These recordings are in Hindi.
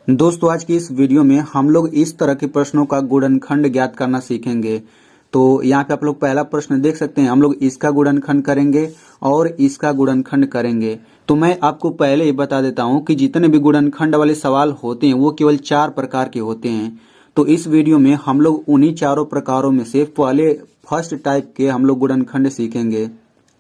दोस्तों आज की इस वीडियो में हम लोग इस तरह के प्रश्नों का गुणनखंड ज्ञात करना सीखेंगे। तो यहाँ पे आप लोग पहला प्रश्न देख सकते हैं, हम लोग इसका गुणनखंड करेंगे और इसका गुणनखंड करेंगे। तो मैं आपको पहले ही बता देता हूँ कि जितने भी गुणनखंड वाले सवाल होते हैं वो केवल 4 प्रकार के होते हैं। तो इस वीडियो में हम लोग उन्हीं चारों प्रकारों में से पहले फर्स्ट टाइप के हम लोग गुणनखंड सीखेंगे।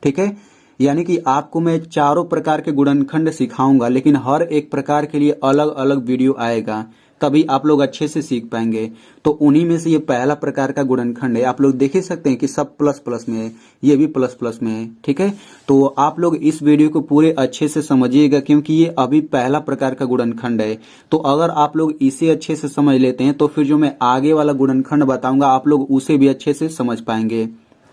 ठीक है, यानी कि आपको मैं चारों प्रकार के गुणनखंड सिखाऊंगा, लेकिन हर एक प्रकार के लिए अलग अलग वीडियो आएगा, तभी आप लोग अच्छे से सीख पाएंगे। तो उन्हीं में से ये पहला प्रकार का गुणनखंड है। आप लोग देख ही सकते हैं कि सब प्लस प्लस में है, ये भी प्लस प्लस में है। ठीक है, तो आप लोग इस वीडियो को पूरे अच्छे से समझिएगा, क्योंकि ये अभी पहला प्रकार का गुणनखंड है। तो अगर आप लोग इसे अच्छे से समझ लेते हैं तो फिर जो मैं आगे वाला गुणनखंड बताऊंगा आप लोग उसे भी अच्छे से समझ पाएंगे।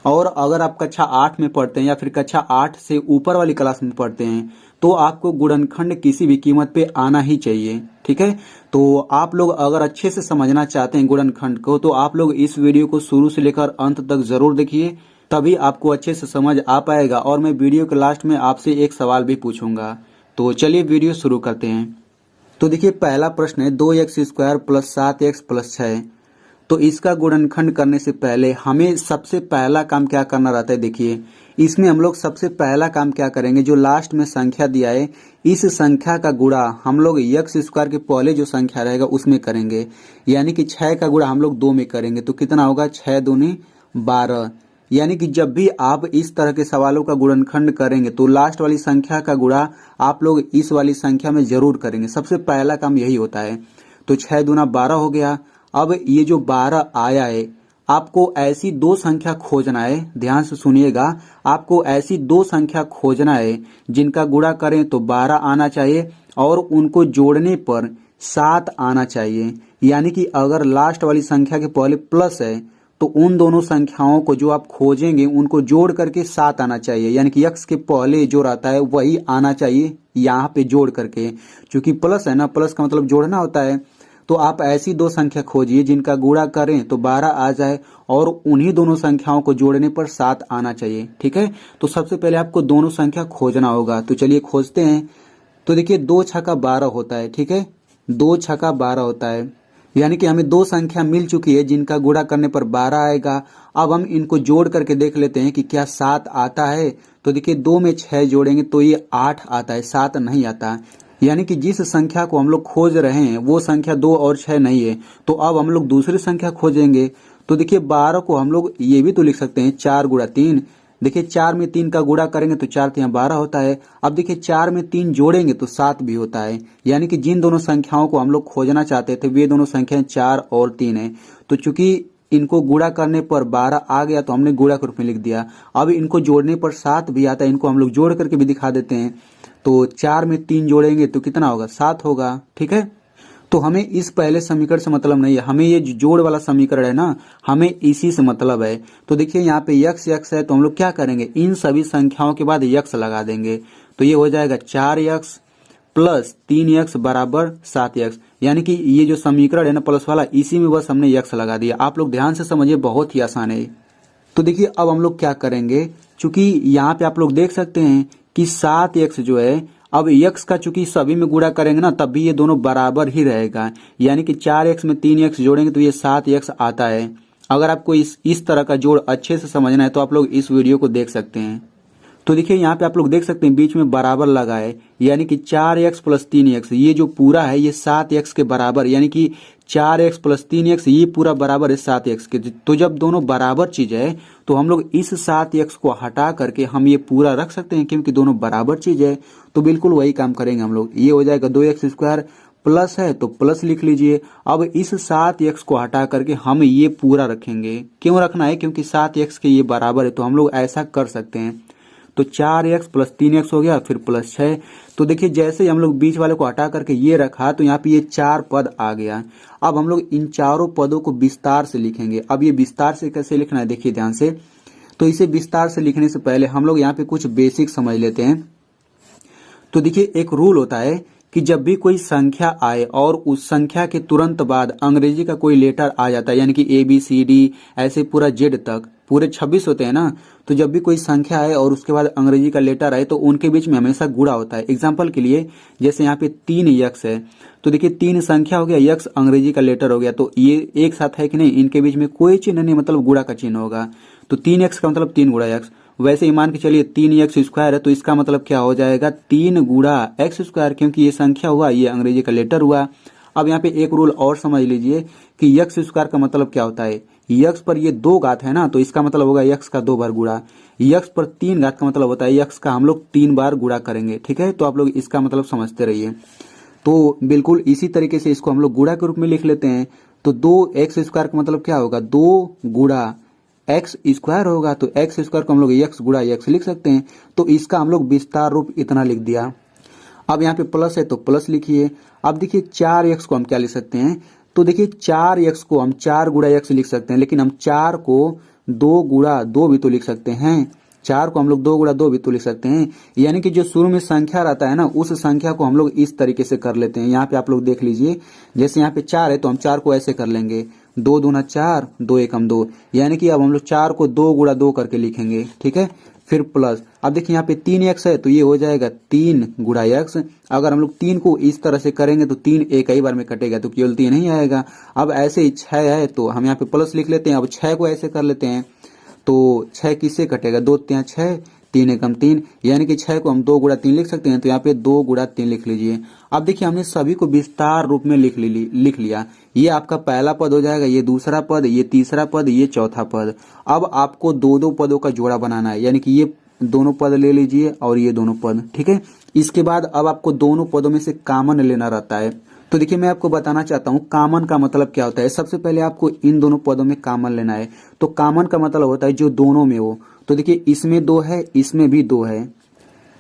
और अगर आप कक्षा 8 में पढ़ते हैं या फिर कक्षा 8 से ऊपर वाली क्लास में पढ़ते हैं तो आपको गुणनखंड किसी भी कीमत पे आना ही चाहिए। ठीक है, तो आप लोग अगर अच्छे से समझना चाहते हैं गुणनखंड को तो आप लोग इस वीडियो को शुरू से लेकर अंत तक जरूर देखिए, तभी आपको अच्छे से समझ आ पाएगा। और मैं वीडियो के लास्ट में आपसे एक सवाल भी पूछूंगा। तो चलिए वीडियो शुरू करते हैं। तो देखिए पहला प्रश्न है 2x² प्लस 7x प्लस 6। तो इसका गुणनखंड करने से पहले हमें सबसे पहला काम क्या करना रहता है। देखिए इसमें हम लोग सबसे पहला काम क्या करेंगे, जो लास्ट में संख्या दिया है इस संख्या का गुणा हम लोग x² के पहले जो संख्या रहेगा उसमें करेंगे। यानी कि 6 का गुणा हम लोग 2 में करेंगे तो कितना होगा, 6 दूनी 12। यानी कि जब भी आप इस तरह के सवालों का गुणनखंड करेंगे तो लास्ट वाली संख्या का गुणा आप लोग इस वाली संख्या में जरूर करेंगे। सबसे पहला काम यही होता है। तो 6 दूना 12 हो गया। अब ये जो 12 आया है आपको ऐसी दो संख्या खोजना है, ध्यान से सुनिएगा। आपको ऐसी दो संख्या खोजना है जिनका गुणा करें तो 12 आना चाहिए और उनको जोड़ने पर 7 आना चाहिए। यानी कि अगर लास्ट वाली संख्या के पहले प्लस है तो उन दोनों संख्याओं को जो आप खोजेंगे उनको जोड़ करके 7 आना चाहिए। यानी कि x के पहले जो रहता है वही आना चाहिए यहाँ पे जोड़ करके, क्योंकि प्लस है ना, प्लस का मतलब जोड़ना होता है। तो आप ऐसी दो संख्या खोजिए जिनका गुणा करें तो 12 आ जाए और उन्हीं दोनों संख्याओं को जोड़ने पर 7 आना चाहिए। ठीक है, तो सबसे पहले आपको दोनों संख्या खोजना होगा। तो चलिए खोजते हैं। तो देखिए 2 छक्का 12 होता है। ठीक है, 2 छक्का 12 होता है, यानी कि हमें दो संख्या मिल चुकी है जिनका गुणा करने पर 12 आएगा। अब हम इनको जोड़ करके देख लेते हैं कि क्या 7 आता है। तो देखिए 2 में 6 जोड़ेंगे तो ये 8 आता है, 7 नहीं आता। यानी कि जिस संख्या को हम लोग खोज रहे हैं वो संख्या 2 और 6 नहीं है। तो अब हम लोग दूसरी संख्या खोजेंगे। तो देखिए 12 को हम लोग ये भी तो लिख सकते हैं 4 गुणा 3। देखिए 4 में 3 का गुणा करेंगे तो 4 3 12 होता है। अब देखिए 4 में 3 जोड़ेंगे तो 7 भी होता है। यानी कि जिन दोनों संख्याओं को हम लोग खोजना चाहते थे वे दोनों संख्याएं 4 और 3 है। तो चूंकि इनको गुणा करने पर 12 आ गया तो हमने गुणा के रूप में लिख दिया। अब इनको जोड़ने पर 7 भी आता है, इनको हम लोग जोड़ करके भी दिखा देते हैं। तो 4 में 3 जोड़ेंगे तो कितना होगा, 7 होगा। ठीक है, तो हमें इस पहले समीकरण से मतलब नहीं है, हमें ये जो जोड़ वाला समीकरण है ना, हमें इसी से मतलब है। तो देखिए यहाँ पे x है तो हम लोग क्या करेंगे, इन सभी संख्याओं के बाद x लगा देंगे। तो ये हो जाएगा 4x प्लस 3x बराबर 7x। यानी कि ये जो समीकरण है ना प्लस वाला, इसी में बस हमने x लगा दिया। आप लोग ध्यान से समझिए, बहुत ही आसान है। तो देखिए अब हम लोग क्या करेंगे, चूंकि यहाँ पे आप लोग देख सकते हैं कि 7x जो है, अब x का चूंकि सभी में गुणा करेंगे ना तब भी ये दोनों बराबर ही रहेगा। यानी कि 4x में 3x जोड़ेंगे तो ये 7x आता है। अगर आपको इस तरह का जोड़ अच्छे से समझना है तो आप लोग इस वीडियो को देख सकते हैं। तो देखिए यहाँ पे आप लोग देख सकते हैं बीच में बराबर लगा है, यानी कि 4x प्लस 3x ये जो पूरा है ये 7x के बराबर, यानी कि 4x प्लस 3x ये पूरा बराबर है 7x के। तो जब दोनों बराबर चीज है तो हम लोग इस 7x को हटा करके हम ये पूरा रख सकते हैं, क्योंकि दोनों बराबर चीज है। तो बिल्कुल वही काम करेंगे हम लोग। ये हो जाएगा 2x² प्लस है तो प्लस लिख लीजिए। अब इस 7x को हटा करके हम ये पूरा रखेंगे। क्यों रखना है, क्योंकि 7x के ये बराबर है, तो हम लोग ऐसा कर सकते हैं। तो 4x प्लस 3x हो गया, फिर प्लस 6। तो देखिए जैसे ही हम लोग बीच वाले को हटा करके ये रखा तो यहाँ पे ये 4 पद आ गया। अब हम लोग इन चारों पदों को विस्तार से लिखेंगे। अब ये विस्तार से कैसे लिखना है देखिए ध्यान से। तो इसे विस्तार से लिखने से पहले हम लोग यहाँ पे कुछ बेसिक समझ लेते हैं। तो देखिए एक रूल होता है कि जब भी कोई संख्या आए और उस संख्या के तुरंत बाद अंग्रेजी का कोई लेटर आ जाता है, यानी कि ABCD ऐसे पूरा Z तक पूरे 26 होते हैं ना, तो जब भी कोई संख्या आए और उसके बाद अंग्रेजी का लेटर आए तो उनके बीच में हमेशा गुणा होता है। एग्जाम्पल के लिए जैसे यहाँ पे 3x है तो देखिए 3 संख्या हो गया, यक्स अंग्रेजी का लेटर हो गया, तो ये एक साथ है कि नहीं, इनके बीच में कोई चिन्ह नहीं, मतलब गुणा का चिन्ह होगा। तो 3x का मतलब 3 गुणा यक्स। वैसे ही मान के चलिए 3x² है, तो इसका मतलब क्या हो जाएगा 3 गुणा x², क्योंकि ये संख्या हुआ, ये अंग्रेजी का लेटर हुआ। अब यहाँ पे एक रूल और समझ लीजिए कि x² का मतलब क्या होता है, यक्स पर ये 2 घात है ना, तो इसका मतलब होगा यक्स का 2 बार गुणा। यक्स पर 3 घात का मतलब होता है यक्स का हम लोग 3 बार गुणा करेंगे, ठीक है। तो आप लोग इसका मतलब समझते रहिए। तो बिल्कुल इसी तरीके से इसको हम लोग गुणा के रूप में लिख लेते हैं। तो 2x² का मतलब क्या होगा, 2 गुणा x² होगा, तो x² को हम लोग x गुणा x लिख सकते हैं। तो इसका हम लोग विस्तार रूप इतना लिख दिया। अब यहाँ पे प्लस है तो प्लस लिखिए। अब देखिए 4x को हम क्या लिख सकते हैं, तो देखिए 4x को हम 4 गुणा x लिख सकते हैं, लेकिन हम 4 को 2 गुणा 2 भी तो लिख सकते हैं। 4 को हम लोग 2 गुणा 2 भी तो लिख सकते हैं। यानी कि जो शुरू में संख्या रहता है ना, उस संख्या को हम लोग इस तरीके से कर लेते हैं। यहाँ पे आप लोग देख लीजिए, जैसे यहाँ पे 4 है तो हम 4 को ऐसे कर लेंगे, 2 दूना 4, 2 एकम 2, यानी कि अब हम लोग 4 को 2 गुणा 2 करके लिखेंगे, ठीक है। फिर प्लस, अब देखिए यहाँ पे 3x है तो ये हो जाएगा 3 गुणा x। अगर हम लोग 3 को इस तरह से करेंगे तो 3 एक ही बार में कटेगा, तो केवल 3 नहीं आएगा। अब ऐसे ही 6 है तो हम यहाँ पे प्लस लिख लेते हैं। अब 6 को ऐसे कर लेते हैं, तो 6 किससे कटेगा, 2 3 6, 3 एकम 3, यानी कि 6 को हम 2 गुणा 3 लिख सकते हैं। तो यहाँ पे 2 गुणा 3 लिख लीजिए। अब देखिए हमने सभी को विस्तार रूप में लिख लिया। ये आपका पहला पद हो जाएगा, ये दूसरा पद, ये तीसरा पद, ये चौथा पद। अब आपको 2-2 पदों का जोड़ा बनाना है, यानी कि ये दोनों पद ले लीजिए और ये दोनों पद, ठीक है। इसके बाद अब आपको दोनों पदों में से कॉमन लेना रहता है। तो देखिए मैं आपको बताना चाहता हूँ कॉमन का मतलब क्या होता है। सबसे पहले आपको इन दोनों पदों में कॉमन लेना है। तो कॉमन का मतलब होता है जो दोनों में हो। तो देखिए इसमें 2 है, इसमें भी 2 है,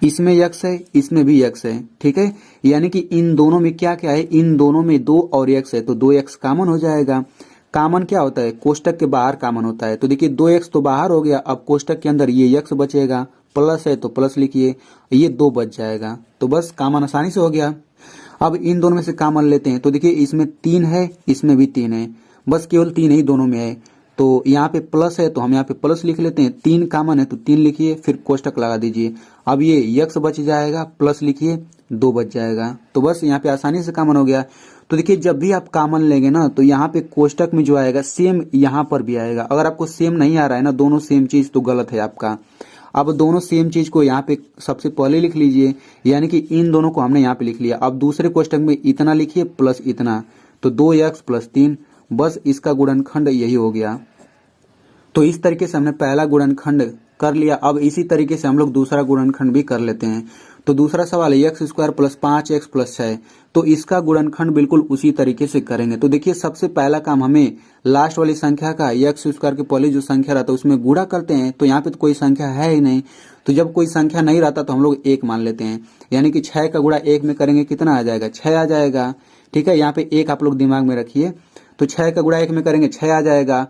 इसमें x है, इसमें भी x है, ठीक है। यानी कि इन दोनों में क्या क्या है, इन दोनों में 2 और x है, तो 2x कॉमन हो जाएगा। कॉमन क्या होता है, कोष्टक के बाहर कॉमन होता है। तो देखिए 2x तो बाहर हो गया, अब कोष्टक के अंदर ये x बचेगा, प्लस है तो प्लस लिखिए, ये 2 बच जाएगा। तो बस कॉमन आसानी से हो गया। अब इन दोनों में से कॉमन लेते हैं। तो देखिए इसमें 3 है, इसमें भी 3 है, बस केवल 3 ही दोनों में है। तो यहाँ पे प्लस है तो हम यहाँ पे प्लस लिख लेते हैं। 3 कॉमन है तो 3 लिखिए, फिर कोष्टक लगा दीजिए। अब ये x बच जाएगा, प्लस लिखिए, 2 बच जाएगा। तो बस यहाँ पे आसानी से कॉमन हो गया। तो देखिए जब भी आप कॉमन लेंगे ना, तो यहाँ पे कोष्टक में जो आएगा सेम यहाँ पर भी आएगा। अगर आपको सेम नहीं आ रहा है ना, दोनों सेम चीज, तो गलत है आपका। अब दोनों सेम चीज को यहाँ पे सबसे पहले लिख लीजिए, यानी कि इन दोनों को हमने यहाँ पे लिख लिया। अब दूसरे कोष्टक में इतना लिखिए प्लस इतना, तो 2x प्लस 3, बस इसका गुणनखंड यही हो गया। तो इस तरीके से हमने पहला गुणनखंड कर लिया। अब इसी तरीके से हम लोग दूसरा गुणनखंड भी कर लेते हैं। तो दूसरा सवाल है x² प्लस 5x प्लस 6, तो इसका गुणनखंड बिल्कुल उसी तरीके से करेंगे। तो देखिए सबसे पहला काम हमें लास्ट वाली संख्या का x² के पहले जो संख्या रहता है उसमें गुणा करते हैं। तो यहाँ पे तो कोई संख्या है ही नहीं, तो जब कोई संख्या नहीं रहता तो हम लोग 1 मान लेते हैं, यानी कि 6 का गुणा 1 में करेंगे, कितना आ जाएगा, 6 आ जाएगा, ठीक है। यहाँ पे 1 आप लोग दिमाग में रखिए। तो 6 का गुणा 1 में करेंगे, 6 आ जाएगा।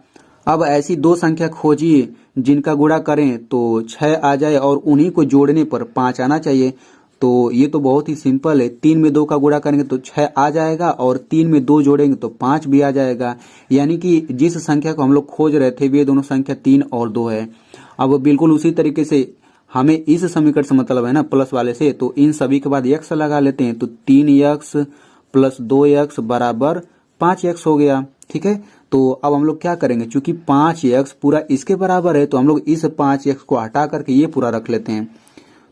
अब ऐसी 2 संख्या खोजिए जिनका गुणा करें तो 6 आ जाए और उन्हीं को जोड़ने पर 5 आना चाहिए। तो ये तो बहुत ही सिंपल है। 3 में 2 का गुणा करेंगे तो 6 आ जाएगा, और 3 में 2 जोड़ेंगे तो 5 भी आ जाएगा। यानी कि जिस संख्या को हम लोग खोज रहे थे वे दोनों संख्या 3 और 2 है। अब बिल्कुल उसी तरीके से हमें इस समीकरण से मतलब है ना, प्लस वाले से, तो इन सभी के बाद x लगा लेते हैं। तो 3x प्लस 2x बराबर 5x हो गया, ठीक है। तो अब हम लोग क्या करेंगे, चूंकि 5x पूरा इसके बराबर है, तो हम लोग इस 5x को हटा करके ये पूरा रख लेते हैं।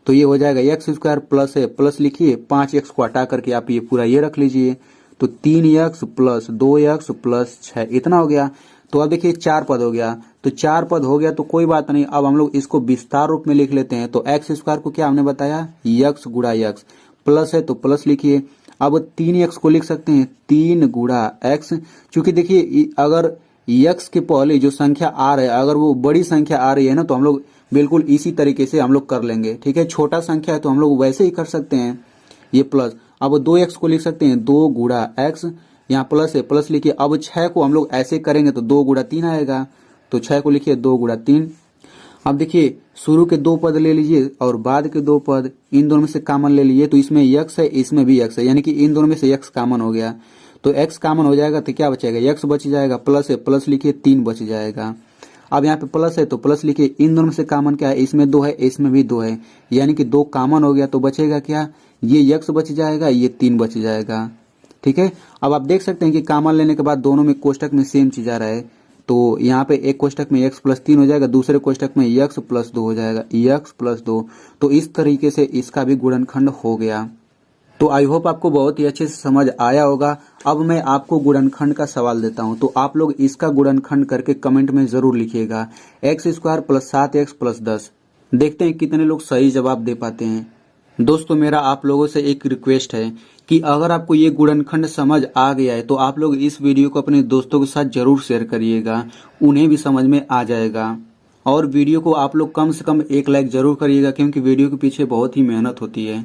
तो ये हो जाएगा x² प्लस है, प्लस लिखिए, 5x को हटा करके आप ये पूरा ये रख लीजिए। तो 3x प्लस 2x प्लस 6, इतना हो गया। तो अब देखिए 4 पद हो गया। तो 4 पद हो गया तो कोई बात नहीं, अब हम लोग इसको विस्तार रूप में लिख लेते हैं। तो x² को क्या हमने बताया, x गुणा x, प्लस है तो प्लस लिखिए। अब 3x को लिख सकते हैं 3 गुणा x, क्योंकि देखिए अगर x के पहले जो संख्या आ रहा है, अगर वो बड़ी संख्या आ रही है ना, तो हम लोग बिल्कुल इसी तरीके से हम लोग कर लेंगे, ठीक है। छोटा संख्या है तो हम लोग वैसे ही कर सकते हैं, ये प्लस। अब 2x को लिख सकते हैं 2 गुणा x, यहाँ प्लस है, प्लस लिखिए। अब 6 को हम लोग ऐसे करेंगे तो 2 गुणा 3 आएगा, तो 6 को लिखिए 2 गुणा 3। अब देखिए शुरू के 2 पद ले लीजिए और बाद के 2 पद, इन दोनों में से कॉमन ले लीजिए। तो इसमें x है, इसमें भी x है, यानी कि इन दोनों में से x कॉमन हो गया। तो x कॉमन हो जाएगा तो क्या बचेगा, x बच जाएगा, प्लस है, प्लस लिखिए, 3 बच जाएगा। अब यहाँ पे प्लस है तो प्लस लिखिए। इन दोनों में से कॉमन क्या है, इसमें 2 है, इसमें भी 2 है, यानी कि 2 कॉमन हो गया। तो बचेगा क्या, ये x बच जाएगा, ये 3 बच जाएगा, ठीक है। अब आप देख सकते हैं कि कॉमन लेने के बाद दोनों में कोष्टक में सेम चीज आ रहा है, तो यहाँ पे एक कोष्टक में x प्लस 3 हो जाएगा, दूसरे कोष्टक में x प्लस 2 हो जाएगा, x प्लस 2। तो इस तरीके से इसका भी गुणनखंड हो गया। तो आई होप आपको बहुत ही अच्छे से समझ आया होगा। अब मैं आपको गुणनखंड का सवाल देता हूं, तो आप लोग इसका गुणनखंड करके कमेंट में जरूर लिखिएगा। X square plus 7x plus 10। देखते हैं कितने लोग सही जवाब दे पाते हैं। दोस्तों मेरा आप लोगों से एक रिक्वेस्ट है कि अगर आपको ये गुणनखंड समझ आ गया है तो आप लोग इस वीडियो को अपने दोस्तों के साथ जरूर शेयर करिएगा, उन्हें भी समझ में आ जाएगा। और वीडियो को आप लोग कम से कम 1 लाइक जरूर करिएगा, क्योंकि वीडियो के पीछे बहुत ही मेहनत होती है।